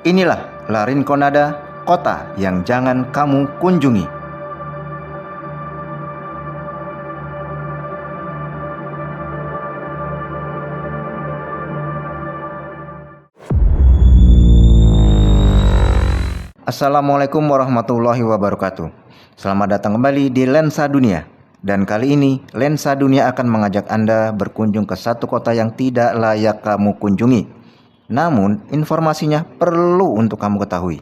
Inilah La Rinconada, kota yang jangan kamu kunjungi. Assalamualaikum warahmatullahi wabarakatuh. Selamat datang kembali di Lensa Dunia. Dan kali ini Lensa Dunia akan mengajak Anda berkunjung ke satu kota yang tidak layak kamu kunjungi. Namun, informasinya perlu untuk kamu ketahui.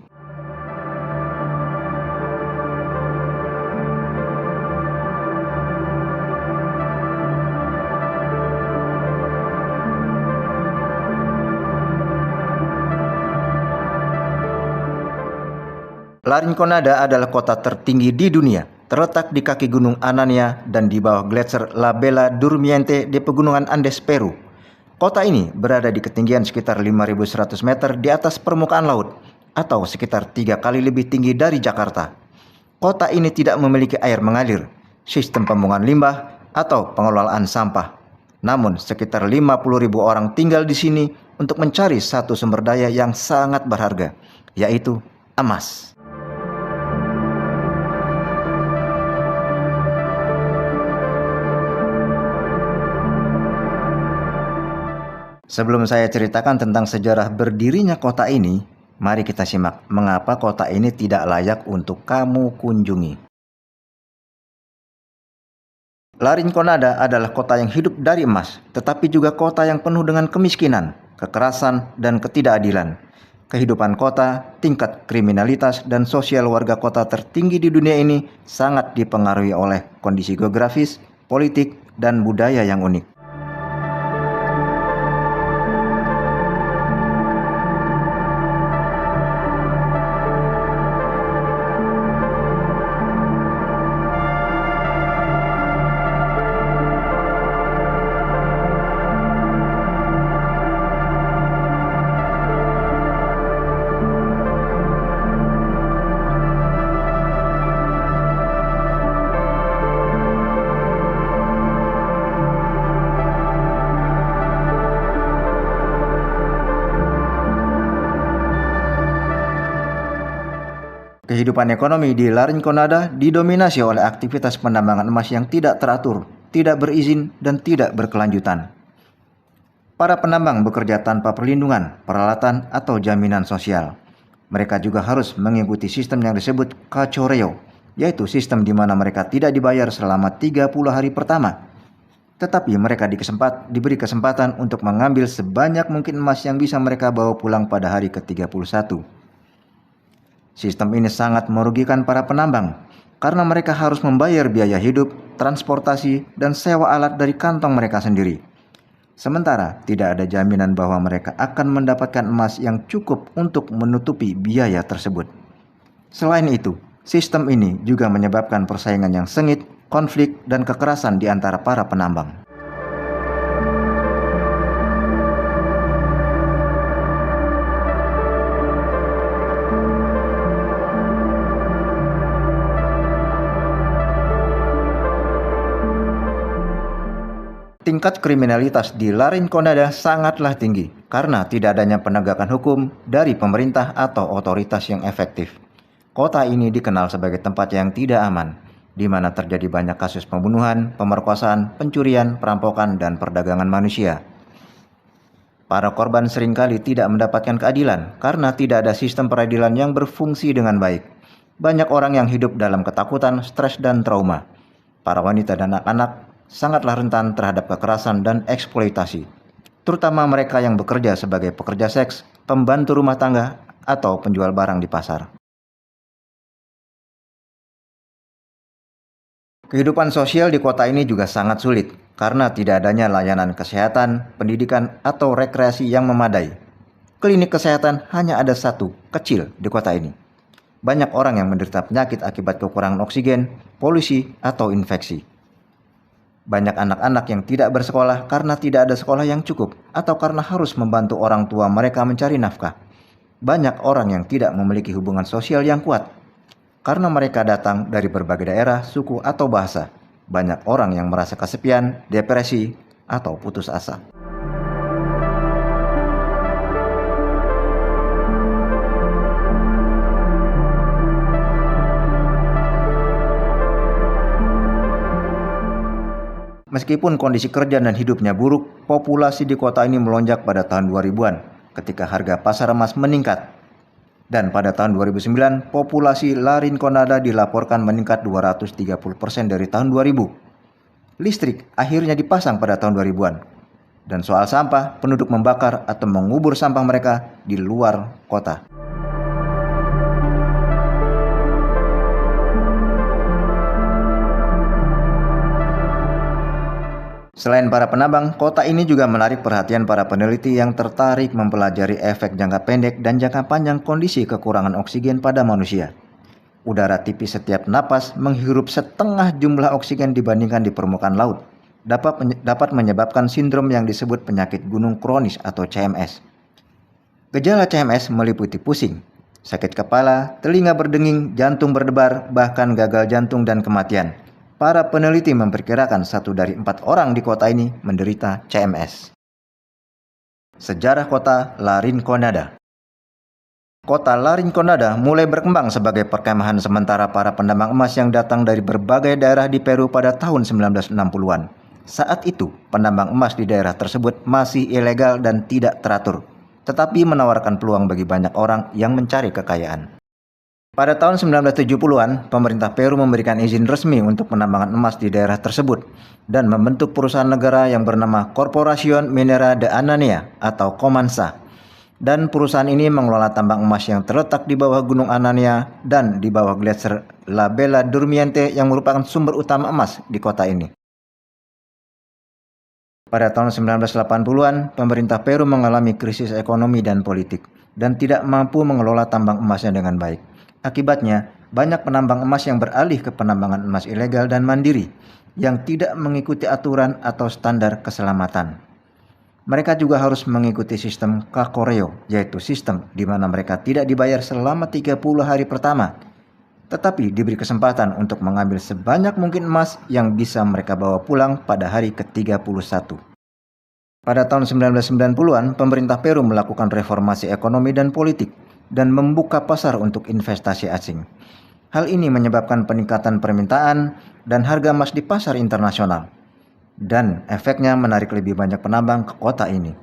La Rinconada adalah kota tertinggi di dunia, terletak di kaki Gunung Anania dan di bawah gletser La Bella Durmiente di pegunungan Andes, Peru. Kota ini berada di ketinggian sekitar 5.100 meter di atas permukaan laut, atau sekitar 3 kali lebih tinggi dari Jakarta. Kota ini tidak memiliki air mengalir, sistem pembuangan limbah, atau pengelolaan sampah. Namun, sekitar 50.000 orang tinggal di sini untuk mencari satu sumber daya yang sangat berharga, yaitu emas. Sebelum saya ceritakan tentang sejarah berdirinya kota ini, mari kita simak mengapa kota ini tidak layak untuk kamu kunjungi. La Rinconada adalah kota yang hidup dari emas, tetapi juga kota yang penuh dengan kemiskinan, kekerasan, dan ketidakadilan. Kehidupan kota, tingkat kriminalitas, dan sosial warga kota tertinggi di dunia ini sangat dipengaruhi oleh kondisi geografis, politik, dan budaya yang unik. Kehidupan ekonomi di La Rinconada didominasi oleh aktivitas penambangan emas yang tidak teratur, tidak berizin, dan tidak berkelanjutan. Para penambang bekerja tanpa perlindungan, peralatan, atau jaminan sosial. Mereka juga harus mengikuti sistem yang disebut cacoreo, yaitu sistem di mana mereka tidak dibayar selama 30 hari pertama. Tetapi mereka diberi kesempatan untuk mengambil sebanyak mungkin emas yang bisa mereka bawa pulang pada hari ke-31. Sistem ini sangat merugikan para penambang karena mereka harus membayar biaya hidup, transportasi, dan sewa alat dari kantong mereka sendiri. Sementara tidak ada jaminan bahwa mereka akan mendapatkan emas yang cukup untuk menutupi biaya tersebut. Selain itu, sistem ini juga menyebabkan persaingan yang sengit, konflik, dan kekerasan di antara para penambang. Tingkat kriminalitas di La Rinconada sangatlah tinggi karena tidak adanya penegakan hukum dari pemerintah atau otoritas yang efektif. Kota ini dikenal sebagai tempat yang tidak aman, di mana terjadi banyak kasus pembunuhan, pemerkosaan, pencurian, perampokan, dan perdagangan manusia. Para korban seringkali tidak mendapatkan keadilan karena tidak ada sistem peradilan yang berfungsi dengan baik. Banyak orang yang hidup dalam ketakutan, stres, dan trauma. Para wanita dan anak-anak sangatlah rentan terhadap kekerasan dan eksploitasi, terutama mereka yang bekerja sebagai pekerja seks, pembantu rumah tangga, atau penjual barang di pasar. Kehidupan sosial di kota ini juga sangat sulit karena tidak adanya layanan kesehatan, pendidikan, atau rekreasi yang memadai. Klinik kesehatan hanya ada satu, kecil, di kota ini. Banyak orang yang menderita penyakit akibat kekurangan oksigen, polusi, atau infeksi. Banyak anak-anak yang tidak bersekolah karena tidak ada sekolah yang cukup atau karena harus membantu orang tua mereka mencari nafkah. Banyak orang yang tidak memiliki hubungan sosial yang kuat karena mereka datang dari berbagai daerah, suku, atau bahasa. Banyak orang yang merasa kesepian, depresi, atau putus asa. Meskipun kondisi kerja dan hidupnya buruk, populasi di kota ini melonjak pada tahun 2000-an ketika harga pasar emas meningkat. Dan pada tahun 2009, populasi La Rinconada dilaporkan meningkat 230% dari tahun 2000. Listrik akhirnya dipasang pada tahun 2000-an. Dan soal sampah, penduduk membakar atau mengubur sampah mereka di luar kota. Selain para penambang, kota ini juga menarik perhatian para peneliti yang tertarik mempelajari efek jangka pendek dan jangka panjang kondisi kekurangan oksigen pada manusia. Udara tipis setiap napas menghirup setengah jumlah oksigen dibandingkan di permukaan laut, dapat menyebabkan sindrom yang disebut penyakit gunung kronis atau CMS. Gejala CMS meliputi pusing, sakit kepala, telinga berdenging, jantung berdebar, bahkan gagal jantung dan kematian. Para peneliti memperkirakan 1 dari 4 orang di kota ini menderita CMS. Sejarah kota La Rinconada. Kota La Rinconada mulai berkembang sebagai perkemahan sementara para penambang emas yang datang dari berbagai daerah di Peru pada tahun 1960-an. Saat itu, penambang emas di daerah tersebut masih ilegal dan tidak teratur, tetapi menawarkan peluang bagi banyak orang yang mencari kekayaan. Pada tahun 1970-an, pemerintah Peru memberikan izin resmi untuk penambangan emas di daerah tersebut dan membentuk perusahaan negara yang bernama Corporación Minera de Anania atau Comansa. Dan perusahaan ini mengelola tambang emas yang terletak di bawah Gunung Anania dan di bawah gletser La Bella Durmiente yang merupakan sumber utama emas di kota ini. Pada tahun 1980-an, pemerintah Peru mengalami krisis ekonomi dan politik dan tidak mampu mengelola tambang emasnya dengan baik. Akibatnya, banyak penambang emas yang beralih ke penambangan emas ilegal dan mandiri yang tidak mengikuti aturan atau standar keselamatan. Mereka juga harus mengikuti sistem cacoreo, yaitu sistem di mana mereka tidak dibayar selama 30 hari pertama, tetapi diberi kesempatan untuk mengambil sebanyak mungkin emas yang bisa mereka bawa pulang pada hari ke-31. Pada tahun 1990-an, pemerintah Peru melakukan reformasi ekonomi dan politik dan membuka pasar untuk investasi asing. Hal ini menyebabkan peningkatan permintaan dan harga emas di pasar internasional. Dan efeknya menarik lebih banyak penambang ke kota ini.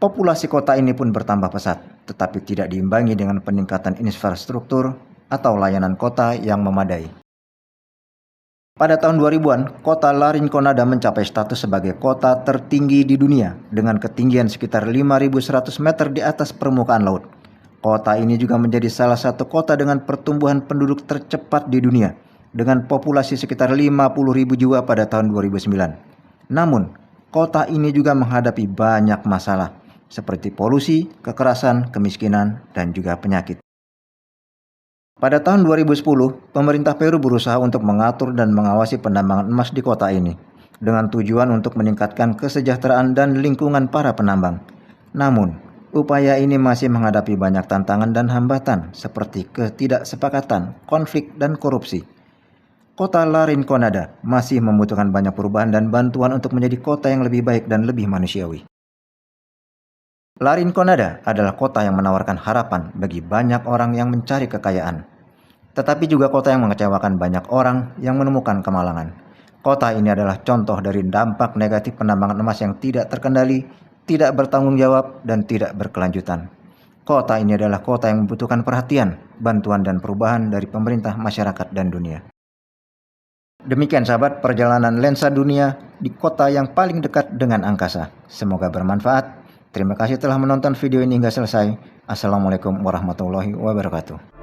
Populasi kota ini pun bertambah pesat, tetapi tidak diimbangi dengan peningkatan infrastruktur atau layanan kota yang memadai. Pada tahun 2000-an, kota La Rinconada mencapai status sebagai kota tertinggi di dunia dengan ketinggian sekitar 5.100 meter di atas permukaan laut. Kota ini juga menjadi salah satu kota dengan pertumbuhan penduduk tercepat di dunia, dengan populasi sekitar 50.000 jiwa pada tahun 2009. Namun, kota ini juga menghadapi banyak masalah, seperti polusi, kekerasan, kemiskinan, dan juga penyakit. Pada tahun 2010, pemerintah Peru berusaha untuk mengatur dan mengawasi penambangan emas di kota ini, dengan tujuan untuk meningkatkan kesejahteraan dan lingkungan para penambang. Namun, upaya ini masih menghadapi banyak tantangan dan hambatan seperti ketidaksepakatan, konflik, dan korupsi. Kota La Rinconada masih membutuhkan banyak perubahan dan bantuan untuk menjadi kota yang lebih baik dan lebih manusiawi. La Rinconada adalah kota yang menawarkan harapan bagi banyak orang yang mencari kekayaan, tetapi juga kota yang mengecewakan banyak orang yang menemukan kemalangan. Kota ini adalah contoh dari dampak negatif penambangan emas yang tidak terkendali, tidak bertanggung jawab, dan tidak berkelanjutan. Kota ini adalah kota yang membutuhkan perhatian, bantuan, dan perubahan dari pemerintah, masyarakat, dan dunia. Demikian sahabat perjalanan lensa dunia di kota yang paling dekat dengan angkasa. Semoga bermanfaat. Terima kasih telah menonton video ini hingga selesai. Assalamualaikum warahmatullahi wabarakatuh.